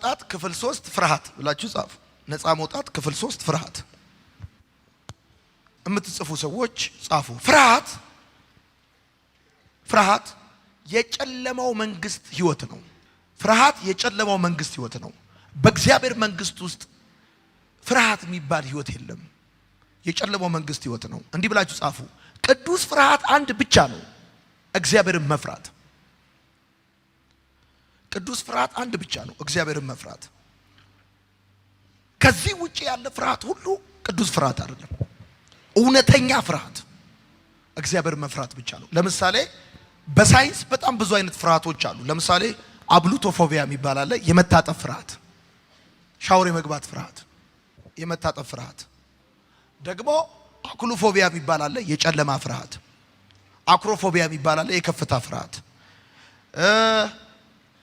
መውጣት ክፍል 3 ፍርሃት ብላችሁ ጻፉ። ነፃ መውጣት ክፍል 3 ፍርሃት የምትጽፉ ሰዎች ጻፉ። ፍርሃት የጨለማው መንግስት ህይወት ነው። ፍርሃት የጨለማው መንግስት ህይወት ነው። በእግዚአብሔር መንግስት ውስጥ ፍርሃት የሚባል ህይወት የለም። የጨለማው መንግስት ህይወት ነው። እንዲህ ብላችሁ ጻፉ። ቅዱስ ፍርሃት አንድ ብቻ ነው፣ እግዚአብሔርን መፍራት። ቅዱስ ፍርሃት አንድ ብቻ ነው፣ እግዚአብሔርን መፍራት። ከዚህ ውጪ ያለ ፍርሃት ሁሉ ቅዱስ ፍርሃት አይደለም። እውነተኛ ፍርሃት እግዚአብሔርን መፍራት ብቻ ነው። ለምሳሌ በሳይንስ በጣም ብዙ አይነት ፍርሃቶች አሉ። ለምሳሌ አብሉቶፎቢያ የሚባል አለ፣ የመታጠፍ ፍርሃት፣ ሻወር የመግባት ፍርሃት፣ የመታጠፍ ፍርሃት። ደግሞ አክሉፎቢያ የሚባል አለ፣ የጨለማ ፍርሃት። አክሮፎቢያ የሚባል አለ፣ የከፍታ ፍርሃት።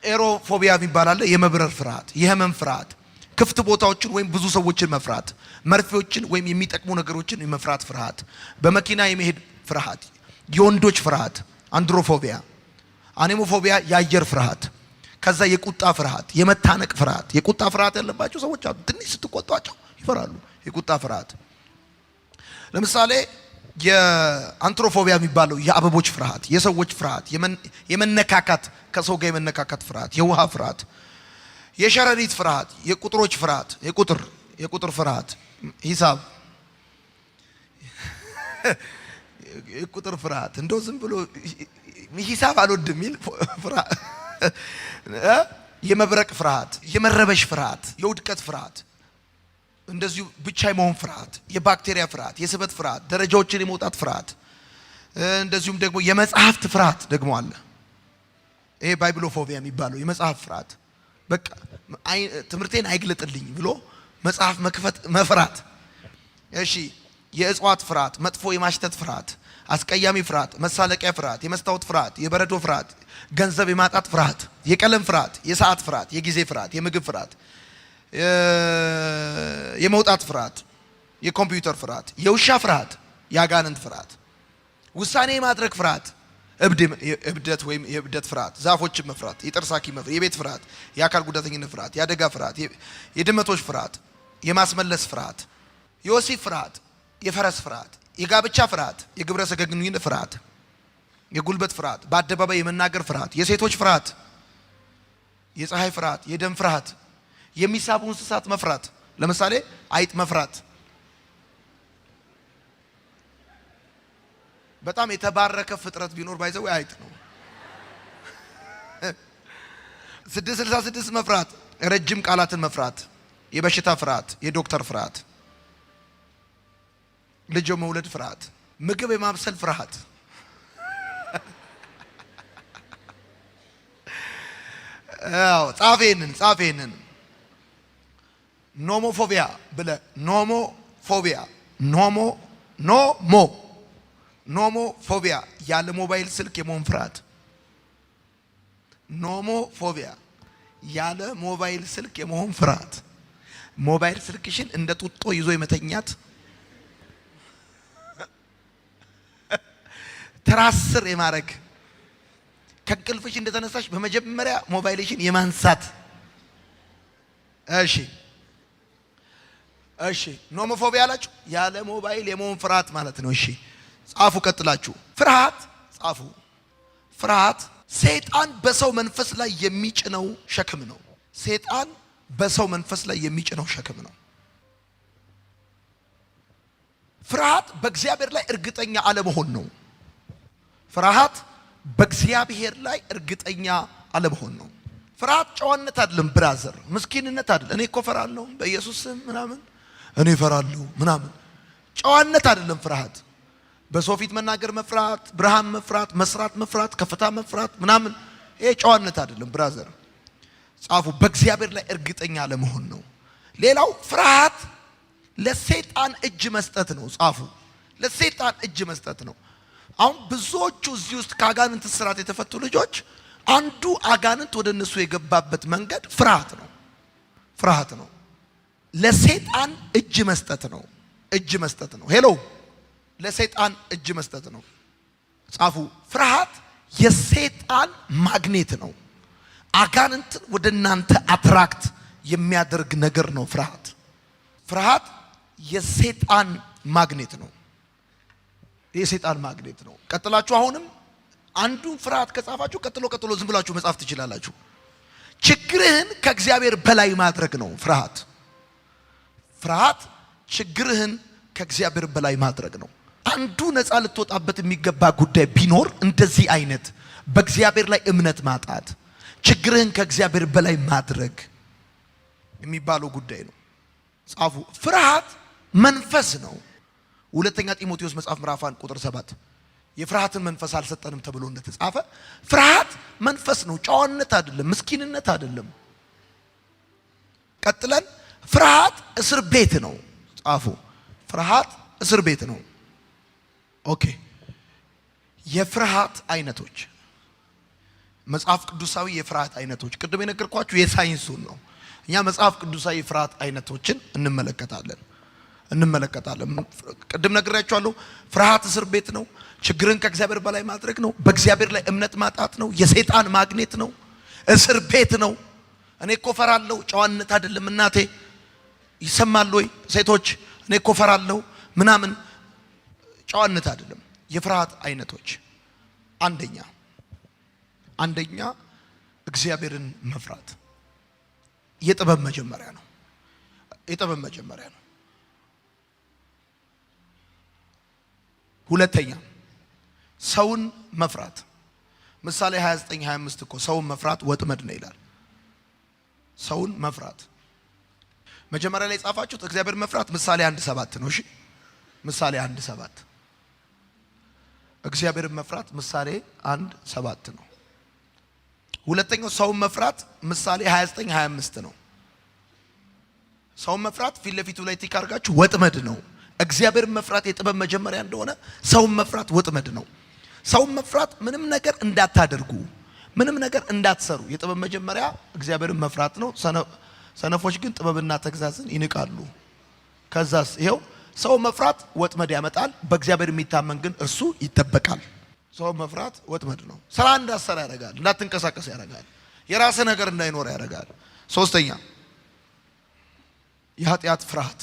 ኤሮፎቢያ የሚባል አለ፣ የመብረር ፍርሃት፣ የህመም ፍርሃት፣ ክፍት ቦታዎችን ወይም ብዙ ሰዎችን መፍራት፣ መርፌዎችን ወይም የሚጠቅሙ ነገሮችን የመፍራት ፍርሃት፣ በመኪና የመሄድ ፍርሃት፣ የወንዶች ፍርሃት አንድሮፎቢያ፣ አኔሞፎቢያ የአየር ፍርሃት፣ ከዛ የቁጣ ፍርሃት፣ የመታነቅ ፍርሃት። የቁጣ ፍርሃት ያለባቸው ሰዎች አሉ፣ ትንሽ ስትቆጧቸው ይፈራሉ። የቁጣ ፍርሃት። ለምሳሌ የአንትሮፎቢያ የሚባለው የአበቦች ፍርሃት፣ የሰዎች ፍርሃት፣ የመነካካት ከሰው ጋር የመነካካት ፍርሃት፣ የውሃ ፍርሃት፣ የሸረሪት ፍርሃት፣ የቁጥሮች ፍርሃት፣ የቁጥር ፍርሃት፣ ሂሳብ የቁጥር ፍርሃት። እንደው ዝም ብሎ ሂሳብ አልወድም የሚል ፍርሃት፣ የመብረቅ ፍርሃት፣ የመረበሽ ፍርሃት፣ የውድቀት ፍርሃት፣ እንደዚሁ ብቻ የመሆን ፍርሃት፣ የባክቴሪያ ፍርሃት፣ የስበት ፍርሃት፣ ደረጃዎችን የመውጣት ፍርሃት፣ እንደዚሁም ደግሞ የመጽሐፍት ፍርሃት ደግሞ አለ። ይሄ ባይብሎፎቢያ የሚባለው የመጽሐፍ ፍርሃት። በቃ ትምህርቴን አይግለጥልኝ ብሎ መጽሐፍ መክፈት መፍራት። እሺ፣ የእጽዋት ፍርሃት፣ መጥፎ የማሽተት ፍርሃት፣ አስቀያሚ ፍርሃት፣ መሳለቂያ ፍርሃት፣ የመስታወት ፍርሃት፣ የበረዶ ፍርሃት፣ ገንዘብ የማጣት ፍርሃት፣ የቀለም ፍርሃት፣ የሰዓት ፍርሃት፣ የጊዜ ፍርሃት፣ የምግብ ፍርሃት፣ የመውጣት ፍርሃት፣ የኮምፒውተር ፍርሃት፣ የውሻ ፍርሃት፣ የአጋንንት ፍርሃት፣ ውሳኔ የማድረግ ፍርሃት፣ እብደት ወይም የእብደት ፍርሃት፣ ዛፎችን መፍራት፣ የጥርስ ሐኪም መፍራት፣ የቤት ፍርሃት፣ የአካል ጉዳተኝነት ፍርሃት፣ የአደጋ ፍርሃት፣ የድመቶች ፍርሃት፣ የማስመለስ ፍርሃት፣ የወሲብ ፍርሃት፣ የፈረስ ፍርሃት፣ የጋብቻ ፍርሃት፣ የግብረ ሥጋ ግንኙነት ፍርሃት፣ የጉልበት ፍርሃት፣ በአደባባይ የመናገር ፍርሃት፣ የሴቶች ፍርሃት፣ የፀሐይ ፍርሃት፣ የደም ፍርሃት፣ የሚሳቡ እንስሳት መፍራት። ለምሳሌ አይጥ መፍራት። በጣም የተባረከ ፍጥረት ቢኖር ባይዘው አይጥ ነው። 666 መፍራት፣ ረጅም ቃላትን መፍራት፣ የበሽታ ፍርሃት፣ የዶክተር ፍርሃት፣ ልጅ መውለድ ፍርሃት፣ ምግብ የማብሰል ፍርሃት፣ ጻፌንን ኖሞፎቢያ ብለ ኖሞፎቢያ ኖሞፎቢያ ያለ ሞባይል ስልክ የመሆን ፍርሃት። ኖሞፎቢያ ያለ ሞባይል ስልክ የመሆን ፍርሃት። ሞባይል ስልክሽን እንደ ጡጦ ይዞ የመተኛት፣ ትራስ ስር የማረግ፣ ከእንቅልፍሽ እንደተነሳሽ በመጀመሪያ ሞባይልሽን የማንሳት። እሺ ኖሞፎቢያ አላችሁ፣ ያለ ሞባይል የመሆን ፍርሃት ማለት ነው። እሺ ጻፉ፣ ቀጥላችሁ ጻፉ። ፍርሃት ሰይጣን በሰው መንፈስ ላይ የሚጭነው ሸክም ነው። ሰይጣን በሰው መንፈስ ላይ የሚጭነው ሸክም ነው። ፍርሃት በእግዚአብሔር ላይ እርግጠኛ አለመሆን ነው። ፍርሃት በእግዚአብሔር ላይ እርግጠኛ አለመሆን ነው። ፍርሃት ጨዋነት አይደለም፣ ብራዘር ምስኪንነት አይደለም። እኔ እኮ ፈራለሁ በኢየሱስ ስም ምናምን፣ እኔ ፈራለሁ ምናምን፣ ጨዋነት አይደለም። ፍርሃት በሰው ፊት መናገር መፍራት፣ ብርሃን መፍራት፣ መስራት መፍራት፣ ከፍታ መፍራት ምናምን፣ ይሄ ጨዋነት አይደለም ብራዘር። ጻፉ። በእግዚአብሔር ላይ እርግጠኛ አለመሆን ነው። ሌላው ፍርሃት ለሰይጣን እጅ መስጠት ነው። ጻፉ። ለሰይጣን እጅ መስጠት ነው። አሁን ብዙዎቹ እዚህ ውስጥ ከአጋንንት እስራት የተፈቱ ልጆች አንዱ አጋንንት ወደ እነሱ የገባበት መንገድ ፍርሃት ነው። ለሰይጣን እጅ መስጠት ነው። ሄሎ፣ ለሰይጣን እጅ መስጠት ነው። ጻፉ። ፍርሃት የሰይጣን ማግኔት ነው። አጋንንትን ወደ እናንተ አትራክት የሚያደርግ ነገር ነው ፍርሃት። ፍርሃት የሰይጣን ማግኔት ነው። የሰይጣን ማግኔት ነው። ቀጥላችሁ አሁንም አንዱን ፍርሃት ከጻፋችሁ ቀጥሎ ዝም ብላችሁ መጻፍ ትችላላችሁ። ችግርህን ከእግዚአብሔር በላይ ማድረግ ነው ፍርሃት። ፍርሃት ችግርህን ከእግዚአብሔር በላይ ማድረግ ነው። አንዱ ነፃ ልትወጣበት የሚገባ ጉዳይ ቢኖር እንደዚህ አይነት በእግዚአብሔር ላይ እምነት ማጣት፣ ችግርህን ከእግዚአብሔር በላይ ማድረግ የሚባለው ጉዳይ ነው። ጻፉ። ፍርሃት መንፈስ ነው። ሁለተኛ ጢሞቴዎስ መጽሐፍ ምዕራፍ 1 ቁጥር 7 የፍርሃትን መንፈስ አልሰጠንም ተብሎ እንደተጻፈ ፍርሃት መንፈስ ነው። ጨዋነት አይደለም፣ ምስኪንነት አይደለም። ቀጥለን ፍርሃት እስር ቤት ነው። ጻፉ። ፍርሃት እስር ቤት ነው። ኦኬ። የፍርሃት አይነቶች፣ መጽሐፍ ቅዱሳዊ የፍርሃት አይነቶች ቅድም የነገርኳችሁ የሳይንሱን ነው። እኛ መጽሐፍ ቅዱሳዊ የፍርሃት አይነቶችን እንመለከታለን። ቅድም ነግሬያችኋለሁ። ፍርሃት እስር ቤት ነው። ችግርን ከእግዚአብሔር በላይ ማድረግ ነው። በእግዚአብሔር ላይ እምነት ማጣት ነው። የሰይጣን ማግኔት ነው። እስር ቤት ነው። እኔ እኮ ፈራለሁ፣ ጨዋነት አይደለም። እናቴ ይሰማል ወይ ሴቶች? እኔ እኮ ፈራለሁ ምናምን፣ ጨዋነት አይደለም። የፍርሃት አይነቶች አንደኛ እግዚአብሔርን መፍራት የጥበብ መጀመሪያ ነው። ሁለተኛ ሰውን መፍራት። ምሳሌ 29:25 እኮ ሰውን መፍራት ወጥመድ ነው ይላል። ሰውን መፍራት መጀመሪያ ላይ ጻፋችሁት። እግዚአብሔር መፍራት ምሳሌ 1:7 ነው። እሺ ምሳሌ 1:7 እግዚአብሔር መፍራት ምሳሌ 1:7 ነው። ሁለተኛው ሰውን መፍራት ምሳሌ 29:25 ነው። ሰውን መፍራት ፊት ለፊቱ ላይ ቲክ አድርጋችሁ ወጥመድ ነው። እግዚአብሔር መፍራት የጥበብ መጀመሪያ እንደሆነ ሰውን መፍራት ወጥመድ ነው። ሰውን መፍራት ምንም ነገር እንዳታደርጉ፣ ምንም ነገር እንዳትሰሩ የጥበብ መጀመሪያ እግዚአብሔርን መፍራት ነው። ሰነፎች ግን ጥበብና ተግዛዝን ይንቃሉ። ከዛስ ይሄው ሰው መፍራት ወጥመድ ያመጣል። በእግዚአብሔር የሚታመን ግን እርሱ ይጠበቃል። ሰው መፍራት ወጥመድ ነው። ስራ እንዳትሰራ ያደርጋል፣ እንዳትንቀሳቀስ ያደርጋል፣ የራስ ነገር እንዳይኖር ያደርጋል። ሶስተኛ የኃጢአት ፍርሃት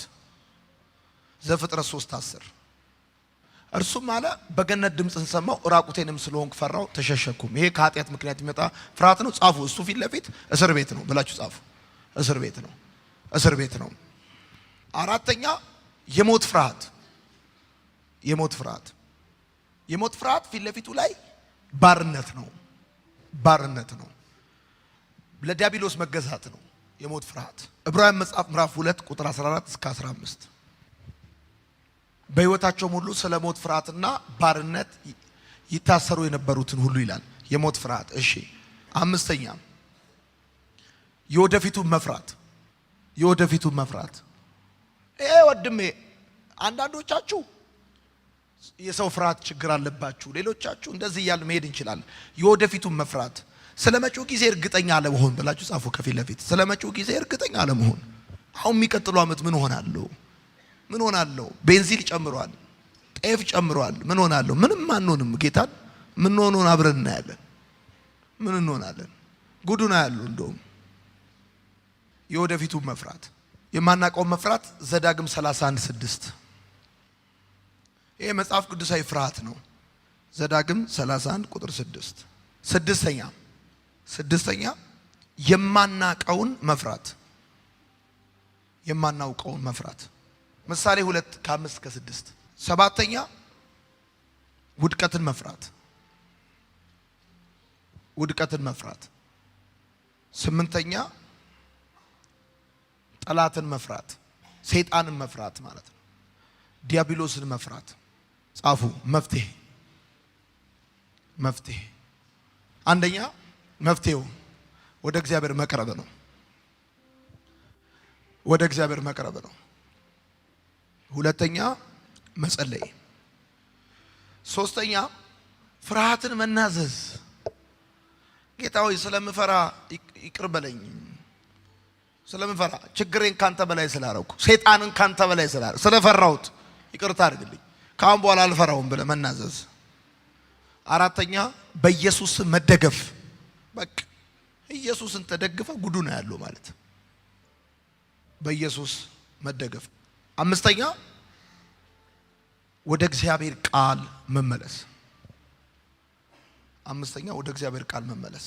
ዘፍጥረት 3:10 እርሱም አለ በገነት ድምፅን ሰማሁ፣ ራቁቴንም ስለሆንኩ ፈራሁ ተሸሸኩም። ይሄ ከኃጢአት ምክንያት የሚመጣ ፍርሃት ነው። ጻፉ። እሱ ፊት ለፊት እስር ቤት ነው ብላችሁ ጻፉ። እስር ቤት ነው። አራተኛ የሞት ፍርሃት ፊት ለፊቱ ላይ ባርነት ነው። ለዲያብሎስ መገዛት ነው የሞት ፍርሃት። ዕብራውያን መጽሐፍ ምዕራፍ 2 ቁጥር 14 እስከ 15 በሕይወታቸው ሁሉ ስለ ሞት ፍርሃትና ባርነት ይታሰሩ የነበሩትን ሁሉ ይላል። የሞት ፍርሃት። እሺ አምስተኛ የወደፊቱን መፍራት። ወድሜ አንዳንዶቻችሁ የሰው ፍርሃት ችግር አለባችሁ፣ ሌሎቻችሁ እንደዚህ እያለ መሄድ እንችላለን። የወደፊቱን መፍራት፣ ስለ መጪው ጊዜ እርግጠኛ አለመሆን ብላችሁ ጻፉ ከፊት ለፊት። ስለ መጪው ጊዜ እርግጠኛ አለመሆን። አሁን የሚቀጥለው ዓመት ምን ሆናለሁ? ቤንዚን ጨምሯል፣ ጤፍ ጨምሯል። ምን ሆናለሁ? ምንም አንሆንም። ጌታን ምን ሆነን አብረን እናያለን። ምን እንሆናለን? ጉዱና ያለው እንደውም የወደፊቱን መፍራት። የማናውቀው መፍራት ዘዳግም 31:6 ይሄ መጽሐፍ ቅዱሳዊ ፍርሃት ነው። ዘዳግም 31 ቁጥር 6። ስድስተኛ የማናውቀውን መፍራት ምሳሌ 2:5-6። ሰባተኛ ውድቀትን መፍራት። ስምንተኛ ጠላትን መፍራት፣ ሰይጣንን መፍራት ማለት ነው። ዲያብሎስን መፍራት። ጻፉ። መፍትሄ አንደኛ መፍትሄው ወደ እግዚአብሔር መቅረብ ነው። ሁለተኛ መጸለይ። ሶስተኛ ፍርሃትን መናዘዝ። ጌታ ሆይ ስለምፈራ ይቅር በለኝ፣ ስለምፈራ ችግሬን ካንተ በላይ ስላረኩ፣ ሰይጣንን ካንተ በላይ ስለፈራሁት ይቅርታ አድርግልኝ፣ ካሁን በኋላ አልፈራውም ብለህ መናዘዝ። አራተኛ በኢየሱስ መደገፍ። በቃ ኢየሱስን ተደግፈ ጉዱ ነው ያለው ማለት በኢየሱስ መደገፍ። አምስተኛ ወደ እግዚአብሔር ቃል መመለስ። አምስተኛ ወደ እግዚአብሔር ቃል መመለስ።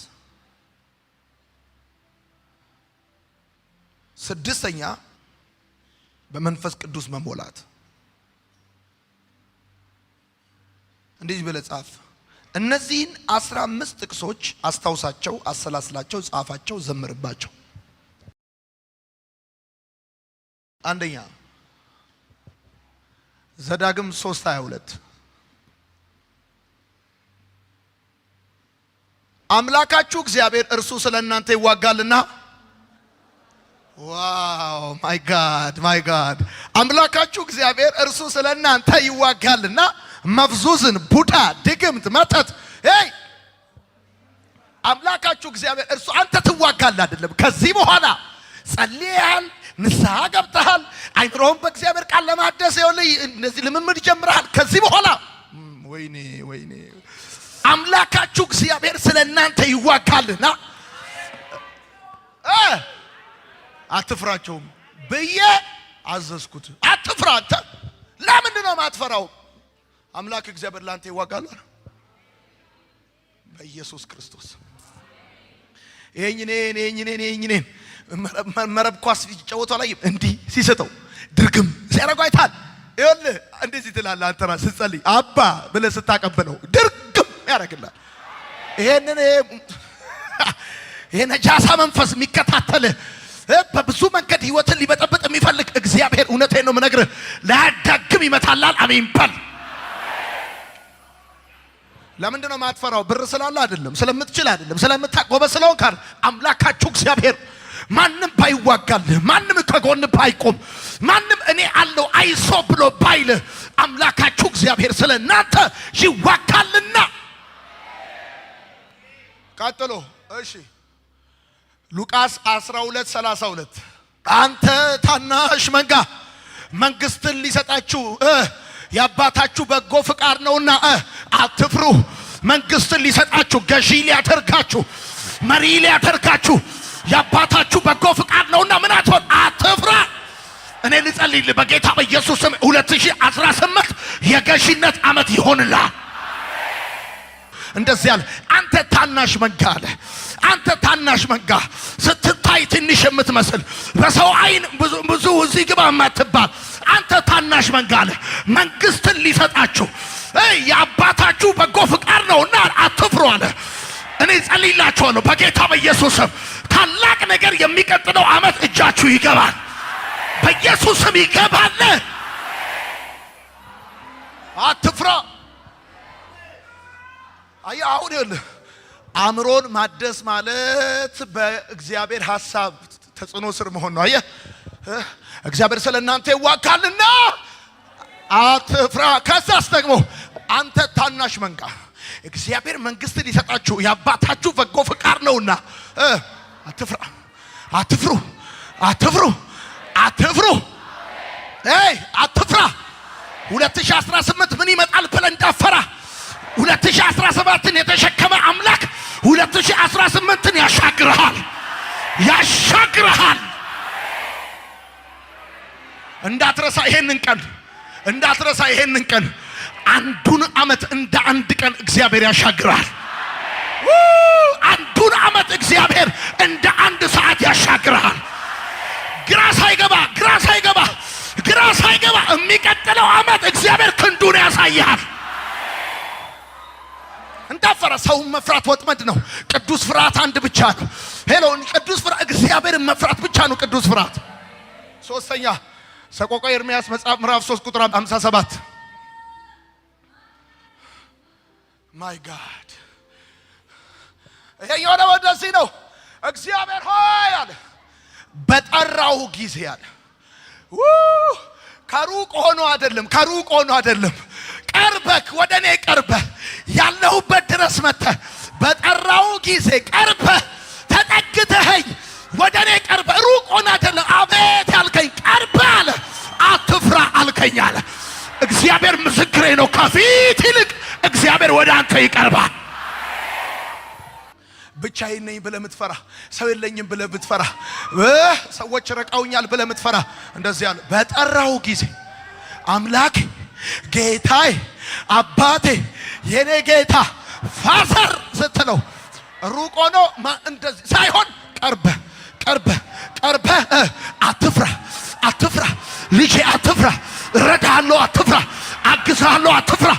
ስድስተኛ በመንፈስ ቅዱስ መሞላት። እንዲህ ብለህ ጻፍ። እነዚህን 15 ጥቅሶች አስታውሳቸው፣ አሰላስላቸው፣ ጻፋቸው፣ ዘምርባቸው። አንደኛ ዘዳግም 3:22 አምላካችሁ እግዚአብሔር እርሱ ስለእናንተ ይዋጋልና። ዋው ማይ ጋድ አምላካችሁ እግዚአብሔር እርሱ ስለእናንተ ይዋጋልና መፍዙዝን፣ ቡዳ፣ ድግምት፣ መተት አምላካችሁ እግዚአብሔር እርሱ አንተ ትዋጋለህ አይደለም። ከዚህ በኋላ ጸልየሃል፣ ንስሐ ገብተሃል፣ አይምሮህን በእግዚአብሔር ቃል ለማደስ ይኸውልህ እነዚህ ልምምድ ጀምረሃል። ከዚህ በኋላ ወይኔ አምላካችሁ እግዚአብሔር ስለእናንተ ይዋጋልና አትፍራቸውም ብዬ አዘዝኩት። አትፍራ። አንተ ለምንድን ነው የማትፈራው? አምላክ እግዚአብሔር ላንተ ይዋጋል በኢየሱስ ክርስቶስ። ይሄን መረብ ኳስ ጨዋታው ላይ እንዲህ ሲሰጠው ድርግም ሲያደርገው አይታል። ይኸውልህ እንደዚህ ትላለህ አንተ ራስህ ስትጸልይ አባ ብለህ ስታቀበለው ድርግም ያደርግልሃል። ይሄ ነጃሳ መንፈስ የሚከታተልህ በብዙ መንገድ ህይወትን ሊበጠብጥ የሚፈልግ እግዚአብሔር እውነቴን ነው የምነግርህ ላያዳግም ይመታላል። አሜን በል። ለምንድን ነው የማትፈራው? ብር ስላለ አይደለም፣ ስለምትችል አይደለም፣ ስለምታቆበ ስለሆንክ አይደለም። አምላካችሁ እግዚአብሔር ማንም ባይዋጋልህ፣ ማንም ከጎን ባይቆም፣ ማንም እኔ አለው አይሶ ብሎ ባይልህ አምላካችሁ እግዚአብሔር ስለናንተ ይዋጋልና። ቀጥሎ እሺ ሉቃስ 12:32 አንተ ታናሽ መንጋ መንግስትን ሊሰጣችሁ የአባታችሁ በጎ ፍቃድ ነውና አትፍሩ። መንግስትን ሊሰጣችሁ ገዢ ሊያደርጋችሁ መሪ ሊያደርጋችሁ የአባታችሁ በጎ ፍቃድ ነውና ምን አትሆን? አትፍራ። እኔ ልጸልይልህ በጌታ በኢየሱስ ስም 2018 የገዢነት ዓመት ይሆንልሃል። እንደዚህ ያለ አንተ ታናሽ መንጋ አለ። አንተ ታናሽ መንጋ ስትታይ ትንሽ የምትመስል በሰው አይን ብዙ እዚህ ግባ የማትባል አንተ ታናሽ መንጋ አለ። መንግስትን ሊሰጣችሁ የአባታችሁ በጎ ፍቃድ ነውና አትፍሩ አለ። እኔ ጸልይላችኋለሁ በጌታ በኢየሱስ ስም ታላቅ ነገር የሚቀጥለው ዓመት እጃችሁ ይገባል። በኢየሱስ ስም ይገባል። አትፍራ። አሁን ይኸውልህ አእምሮን ማደስ ማለት በእግዚአብሔር ሐሳብ ተጽዕኖ ስር መሆን ነው። አየህ እግዚአብሔር ስለእናንተ ይዋጋልና አትፍራ። ከዛስ ደግሞ አንተ ታናሽ መንጋ እግዚአብሔር መንግስት ሊሰጣችሁ የአባታችሁ በጎ ፍቃድ ነውና አትፍራ። አትፍሩ። አትፍራ። 2018 ምን ይመጣል ብለህ እንዳፈራ 2017ን የተሸከመ አምላክ 2018ን ያሻግርሃል። እንዳትረሳ ይሄንን ቀን አንዱን ዓመት እንደ አንድ ቀን እግዚአብሔር ያሻግራል። አንዱን ዓመት እግዚአብሔር እንደ አንድ ሰዓት ያሻግራል። ግራ ሳይገባ የሚቀጥለው ዓመት እግዚአብሔር ክንዱን ያሳያል። እንዳፈራ ሰውን መፍራት ወጥመድ ነው። ቅዱስ ፍርሃት አንድ ብቻ ነው። ቅዱስ ፍርሃት እግዚአብሔርን መፍራት ብቻ ነው ቅዱስ ፍርሃት። ሶስተኛ ሰቆቃወ ኤርምያስ መጽሐፍ ምዕራፍ 3 ቁጥር 57 ማይ ጋድ ይሄ የሆነ ወደዚህ ነው። እግዚአብሔር ሆይ አለ በጠራው ጊዜ አለ ከሩቅ ሆኖ አይደለም ቀርበክ ወደ እኔ ቀርበህ ያለሁበት ድረስ መጥተህ በጠራው ጊዜ ቀርበህ ተጠግተኸኝ ወደ እኔ ቀርበህ ሩቅ ሆኖ አይደለም አቤት ያልከኝ ቀርበህ አለ አትፍራ አልከኝ አለ። እግዚአብሔር ምስክሬ ነው። ከፊት ይልቅ እግዚአብሔር ወደ አንተ ይቀርባል። ብቻዬን ነኝ ብለህ የምትፈራ ሰው የለኝም ብለህ ብትፈራ ሰዎች ረቀውኛል ብለህ የምትፈራ እንደዚህ ያለ በጠራው ጊዜ አምላክ ጌታዬ አባቴ የኔ ጌታ ፋዘር ስትለው ሩቅ ሆኖ እንደዚህ ሳይሆን ቀርበ አትፍራ ልጄ አትፍራ እረዳሃለሁ አትፍራ አግዝሃለሁ አትፍራ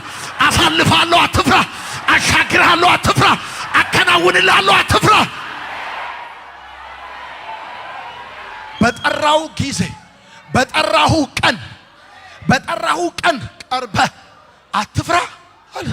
አሳልፍሃለሁ አትፍራ አሻግርሃለሁ አትፍራ አከናውንልሃለሁ አትፍራ። በጠራው ጊዜ በጠራሁ ቀን ቀርበ አትፍራ አለ።